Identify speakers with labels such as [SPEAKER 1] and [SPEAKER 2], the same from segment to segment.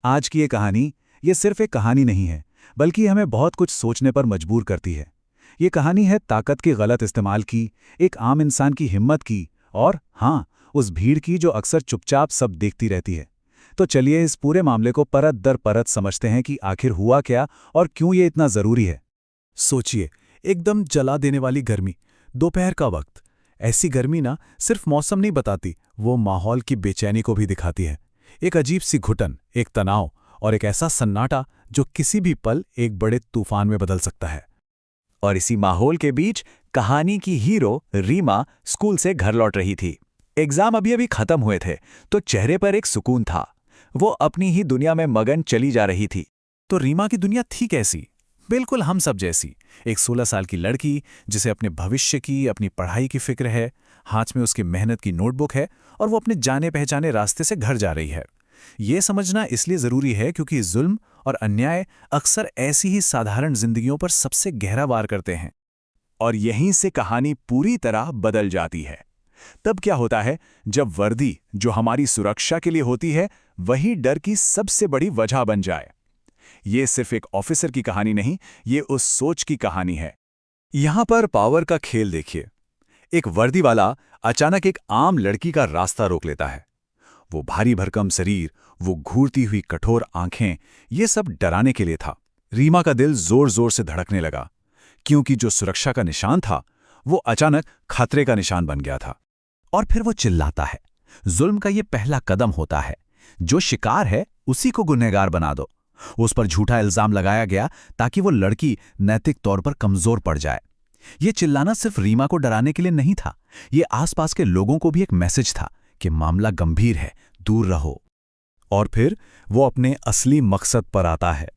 [SPEAKER 1] आज की ये कहानी, ये सिर्फ एक कहानी नहीं है, बल्कि हमें बहुत कुछ सोचने पर मजबूर करती है। ये कहानी है ताकत के गलत इस्तेमाल की, एक आम इंसान की हिम्मत की, और हाँ, उस भीड़ की जो अक्सर चुपचाप सब देखती रहती है। तो चलिए इस पूरे मामले को परत दर परत समझते हैं कि आखिर हुआ क्या और क्यों ये इतना जरूरी है।
[SPEAKER 2] सोचिए, एकदम जला देने वाली गर्मी, दोपहर का वक्त। ऐसी गर्मी ना सिर्फ मौसम नहीं बताती, वो माहौल की बेचैनी को भी दिखाती है। एक अजीब सी घुटन, एक तनाव और एक ऐसा सन्नाटा जो किसी भी पल एक बड़े तूफान में बदल सकता है।
[SPEAKER 3] और इसी माहौल के बीच कहानी की हीरो रीमा स्कूल से घर लौट रही थी। एग्जाम अभी अभी खत्म हुए थे, तो चेहरे पर एक सुकून था। वो अपनी ही दुनिया में मगन चली जा रही थी।
[SPEAKER 2] तो रीमा की दुनिया थी कैसी? बिल्कुल हम सब जैसी। एक 16 साल की लड़की जिसे अपने भविष्य की, अपनी पढ़ाई की फिक्र है, हाथ में उसकी मेहनत की नोटबुक है और वो अपने जाने पहचाने रास्ते से घर जा रही है। ये समझना इसलिए ज़रूरी है क्योंकि जुल्म और अन्याय अक्सर ऐसी ही साधारण जिंदगियों पर सबसे गहरा वार करते हैं।
[SPEAKER 3] और यहीं से कहानी पूरी तरह बदल जाती है। तब क्या होता है जब वर्दी, जो हमारी सुरक्षा के लिए होती है, वही डर की सबसे बड़ी वजह बन जाए। ये सिर्फ एक ऑफिसर की कहानी नहीं, ये उस सोच की कहानी है।
[SPEAKER 2] यहां पर पावर का खेल देखिए। एक वर्दी वाला अचानक एक आम लड़की का रास्ता रोक लेता है। वो भारी भरकम शरीर, वो घूरती हुई कठोर आंखें, ये सब डराने के लिए था। रीमा का दिल जोर जोर से धड़कने लगा, क्योंकि जो सुरक्षा का निशान था वो अचानक खतरे का निशान बन गया था। और फिर वो चिल्लाता है। जुल्म का ये पहला कदम होता है। जो शिकार है उसी को गुनहगार बना दो। उस पर झूठा इल्जाम लगाया गया ताकि वो लड़की नैतिक तौर पर कमजोर पड़ जाए। ये चिल्लाना सिर्फ रीमा को डराने के लिए नहीं था, ये आसपास के लोगों को भी एक मैसेज था कि मामला गंभीर है, दूर रहो। और फिर वो अपने असली मकसद पर आता है।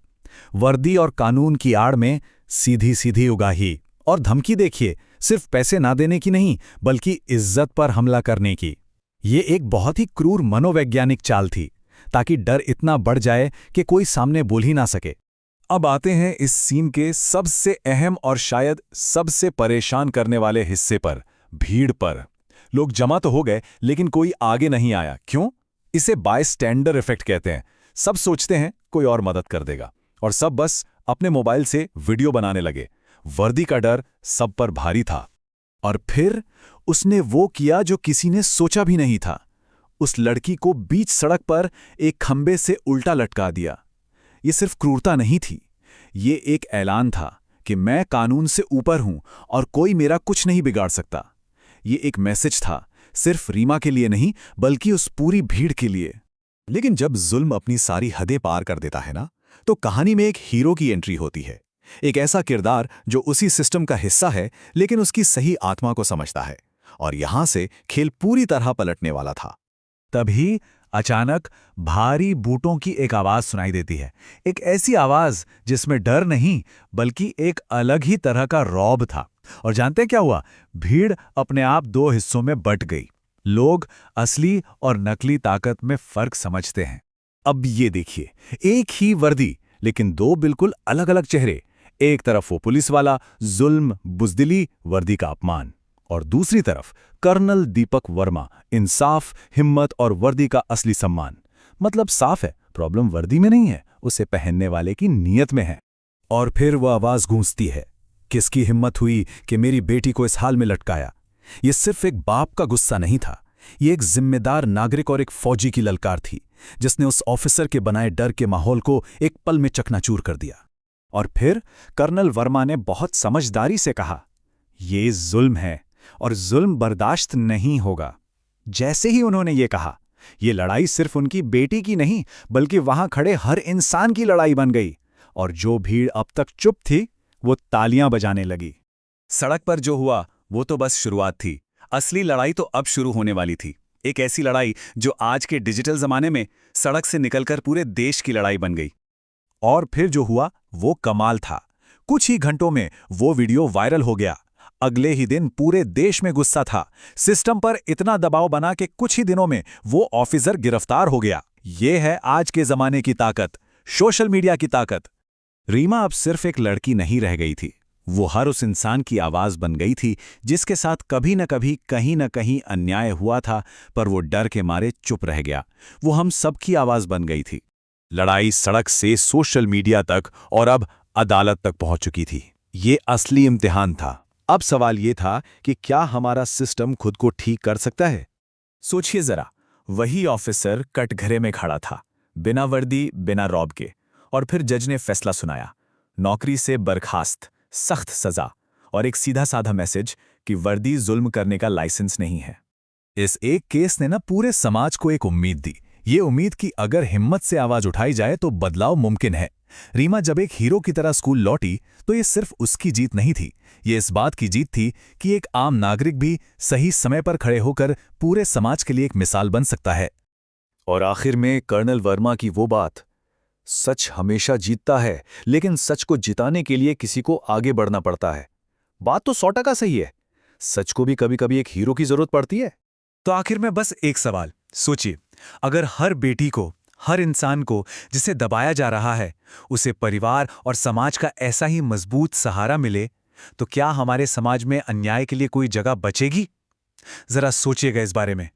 [SPEAKER 2] वर्दी और कानून की आड़ में सीधी सीधी उगाही और धमकी देखिए, सिर्फ पैसे ना देने की नहीं, बल्कि इज्जत पर हमला करने की। ये एक बहुत ही क्रूर मनोवैज्ञानिक चाल थी, ताकि डर इतना बढ़ जाए कि कोई सामने बोल ही ना सके।
[SPEAKER 3] अब आते हैं इस सीन के सबसे अहम और शायद सबसे परेशान करने वाले हिस्से पर, भीड़ पर। लोग जमा तो हो गए, लेकिन कोई आगे नहीं आया। क्यों? इसे बायस्टैंडर इफेक्ट कहते हैं। सब सोचते हैं कोई और मदद कर देगा, और सब बस अपने मोबाइल से वीडियो बनाने लगे। वर्दी का डर सब पर भारी था। और फिर उसने वो किया जो किसी ने सोचा भी नहीं था। उस लड़की को बीच सड़क पर एक खंबे से उल्टा लटका दिया। ये सिर्फ क्रूरता नहीं थी, ये एक ऐलान था कि मैं कानून से ऊपर हूं और कोई मेरा कुछ नहीं बिगाड़ सकता। ये एक मैसेज था, सिर्फ रीमा के लिए नहीं, बल्कि उस पूरी भीड़ के लिए। लेकिन जब जुल्म अपनी सारी हदें पार कर देता है ना, तो कहानी में एक हीरो की एंट्री होती है। एक ऐसा किरदार जो उसी सिस्टम का हिस्सा है, लेकिन उसकी सही आत्मा को समझता है। और यहां से खेल पूरी तरह पलटने वाला था।
[SPEAKER 1] तभी अचानक भारी बूटों की एक आवाज सुनाई देती है। एक ऐसी आवाज जिसमें डर नहीं, बल्कि एक अलग ही तरह का रौब था। और जानते हैं क्या हुआ? भीड़ अपने आप दो हिस्सों में बंट गई। लोग असली और नकली ताकत में फर्क समझते हैं।
[SPEAKER 2] अब ये देखिए, एक ही वर्दी, लेकिन दो बिल्कुल अलग अलग चेहरे। एक तरफ वो पुलिस वाला, जुल्म, बुजदिली, वर्दी का अपमान। और दूसरी तरफ कर्नल दीपक वर्मा, इंसाफ, हिम्मत और वर्दी का असली सम्मान। मतलब साफ है, प्रॉब्लम वर्दी में नहीं है, उसे पहनने वाले की नीयत में है। और फिर वह आवाज गूंजती है, किसकी हिम्मत हुई कि मेरी बेटी को इस हाल में लटकाया? ये सिर्फ एक बाप का गुस्सा नहीं था, ये एक जिम्मेदार नागरिक और एक फौजी की ललकार थी, जिसने उस ऑफिसर के बनाए डर के माहौल को एक पल में चकनाचूर कर दिया।
[SPEAKER 3] और फिर कर्नल वर्मा ने बहुत समझदारी से कहा, ये जुल्म है और जुल्म बर्दाश्त नहीं होगा। जैसे ही उन्होंने ये कहा, ये लड़ाई सिर्फ उनकी बेटी की नहीं, बल्कि वहां खड़े हर इंसान की लड़ाई बन गई। और जो भीड़ अब तक चुप थी, वो तालियां बजाने लगी। सड़क पर जो हुआ वो तो बस शुरुआत थी। असली लड़ाई तो अब शुरू होने वाली थी। एक ऐसी लड़ाई जो आज के डिजिटल जमाने में सड़क से निकलकर पूरे देश की लड़ाई बन गई। और फिर जो हुआ वो कमाल था। कुछ ही घंटों में वो वीडियो वायरल हो गया। अगले ही दिन पूरे देश में गुस्सा था। सिस्टम पर इतना दबाव बना कि कुछ ही दिनों में वो ऑफिसर गिरफ्तार हो गया। ये है आज के जमाने की ताकत, सोशल मीडिया की ताकत। रीमा अब सिर्फ एक लड़की नहीं रह गई थी, वो हर उस इंसान की आवाज बन गई थी जिसके साथ कभी न कभी कहीं न कहीं अन्याय हुआ था, पर वो डर के मारे चुप रह गया। वो हम सबकी आवाज बन गई थी।
[SPEAKER 2] लड़ाई सड़क से सोशल मीडिया तक और अब अदालत तक पहुंच चुकी थी। ये असली इम्तिहान था। अब सवाल ये था कि क्या हमारा सिस्टम खुद को ठीक कर सकता है?
[SPEAKER 3] सोचिए जरा, वही ऑफिसर कटघरे में खड़ा था, बिना वर्दी, बिना रॉब के, और फिर जज ने फैसला सुनाया, नौकरी से बर्खास्त, सख्त सजा और एक सीधा साधा मैसेज कि वर्दी जुल्म करने का लाइसेंस नहीं है। इस एक केस ने ना पूरे समाज को एक उम्मीद दी, ये उम्मीद कि अगर हिम्मत से आवाज उठाई जाए तो बदलाव मुमकिन है। रीमा जब एक हीरो की तरह स्कूल लौटी तो ये सिर्फ उसकी जीत नहीं थी, ये इस बात की जीत थी कि एक आम नागरिक भी सही समय पर खड़े होकर पूरे समाज के लिए एक मिसाल बन सकता है।
[SPEAKER 2] और आखिर में कर्नल वर्मा की वो बात, सच हमेशा जीतता है, लेकिन सच को जिताने के लिए किसी को आगे बढ़ना पड़ता है। बात तो 100% सही है। सच को भी कभी कभी एक हीरो की जरूरत पड़ती है।
[SPEAKER 3] तो आखिर में बस एक सवाल सोचिए, अगर हर बेटी को, हर इंसान को जिसे दबाया जा रहा है, उसे परिवार और समाज का ऐसा ही मजबूत सहारा मिले, तो क्या हमारे समाज में अन्याय के लिए कोई जगह बचेगी? जरा सोचिएगा इस बारे में।